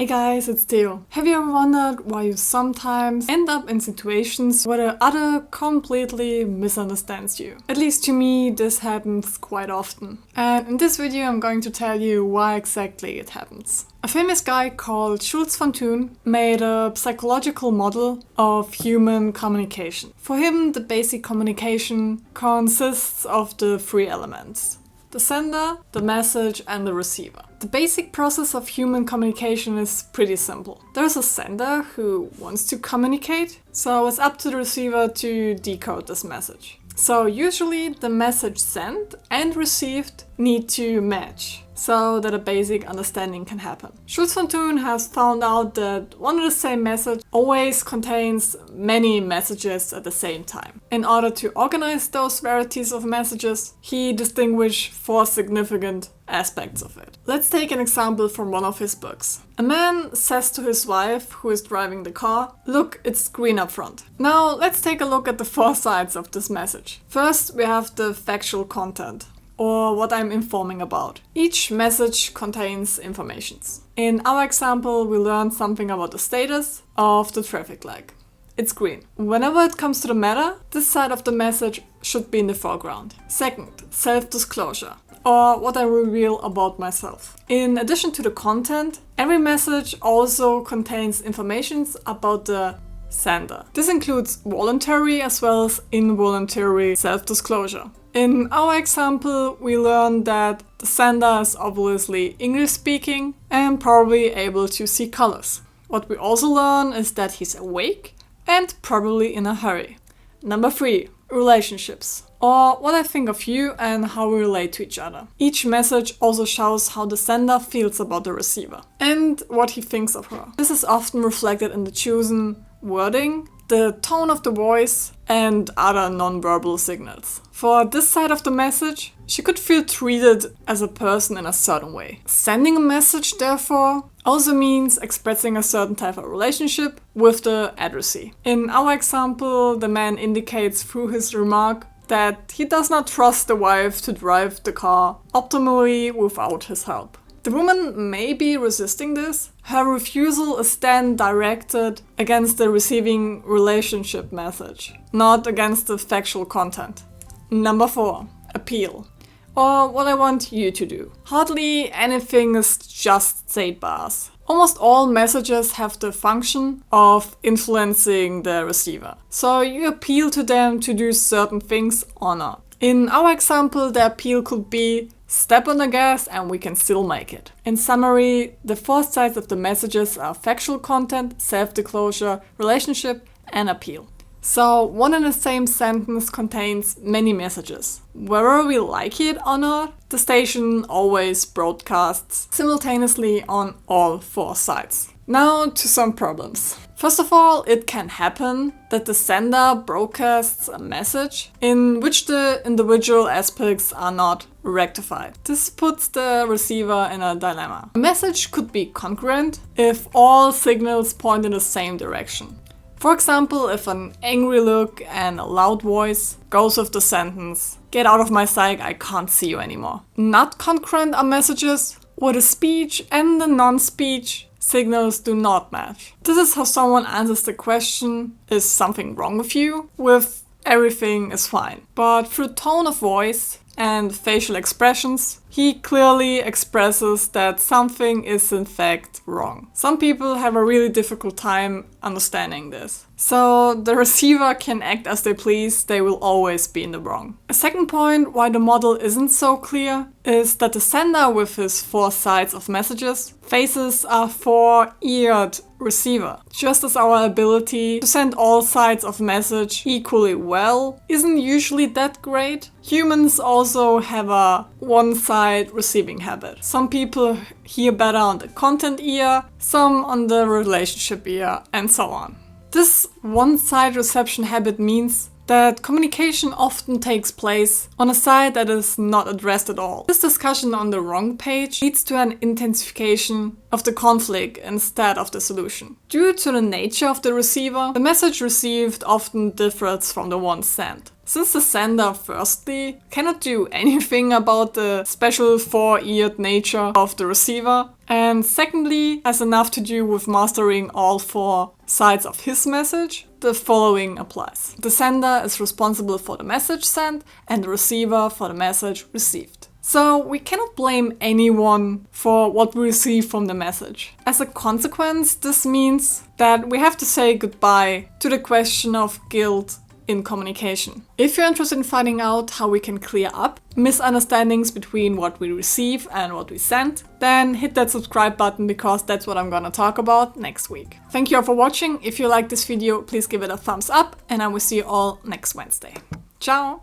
Hey guys, it's Theo. Have you ever wondered why you sometimes end up in situations where the other completely misunderstands you? At least to me, this happens quite often. And in this video, I'm going to tell you why exactly it happens. A famous guy called Schulz von Thun made a psychological model of human communication. For him, the basic communication consists of the three elements: the sender, the message, and the receiver. The basic process of human communication is pretty simple. There's a sender who wants to communicate, so it's up to the receiver to decode this message. So usually the message sent and received need to match so that a basic understanding can happen. Schulz von Thun has found out that one and the same message always contains many messages at the same time. In order to organize those varieties of messages, he distinguished four significant aspects of it. Let's take an example from one of his books. A man says to his wife, who is driving the car, "Look, it's green up front." Now let's take a look at the four sides of this message. First, we have the factual content, or what I'm informing about. Each message contains informations. In our example, we learned something about the status of the traffic light. It's green. Whenever it comes to the matter, this side of the message should be in the foreground. Second, self-disclosure, or what I reveal about myself. In addition to the content, every message also contains information about the sender. This includes voluntary as well as involuntary self-disclosure. In our example, we learned that the sender is obviously English speaking and probably able to see colors. What we also learn is that he's awake and probably in a hurry. Number 3, relationships, or what I think of you and how we relate to each other. Each message also shows how the sender feels about the receiver and what he thinks of her. This is often reflected in the chosen wording, the tone of the voice, and other non-verbal signals. For this side of the message, she could feel treated as a person in a certain way. Sending a message, therefore, also means expressing a certain type of relationship with the addressee. In our example, the man indicates through his remark that he does not trust the wife to drive the car optimally without his help. The woman may be resisting this. Her refusal is then directed against the receiving relationship message, not against the factual content. Number 4, appeal, or what I want you to do. Hardly anything is just said by us. Almost all messages have the function of influencing the receiver. So you appeal to them to do certain things or not. In our example, the appeal could be step on the gas and we can still make it. In summary, the four sides of the messages are factual content, self-disclosure, relationship, and appeal. So one and the same sentence contains many messages. Whether we like it or not, the station always broadcasts simultaneously on all four sides. Now to some problems. First of all, it can happen that the sender broadcasts a message in which the individual aspects are not rectified. This puts the receiver in a dilemma. A message could be congruent if all signals point in the same direction. For example, if an angry look and a loud voice goes with the sentence, "Get out of my sight, I can't see you anymore." Not congruent are messages where the speech and the non-speech signals do not match. This is how someone answers the question, "Is something wrong with you?" with "Everything is fine." But through tone of voice and facial expressions, he clearly expresses that something is in fact wrong. Some people have a really difficult time understanding this. So the receiver can act as they please, they will always be in the wrong. A second point why the model isn't so clear is that the sender with his four sides of messages faces a four-eared receiver. Just as our ability to send all sides of message equally well isn't usually that great, humans also have a one-side receiving habit. Some people hear better on the content ear, some on the relationship ear, and so on. This one-side reception habit means that communication often takes place on a side that is not addressed at all. This discussion on the wrong page leads to an intensification of the conflict instead of the solution. Due to the nature of the receiver, the message received often differs from the one sent. Since the sender, firstly, cannot do anything about the special four-eared nature of the receiver, And secondly, has enough to do with mastering all 4 sides of his message, the following applies. The sender is responsible for the message sent and the receiver for the message received. So we cannot blame anyone for what we receive from the message. As a consequence, this means that we have to say goodbye to the question of guilt in communication. If you're interested in finding out how we can clear up misunderstandings between what we receive and what we send, then hit that subscribe button because that's what I'm gonna talk about next week. Thank you all for watching. If you like this video, please give it a thumbs up and I will see you all next Wednesday. Ciao!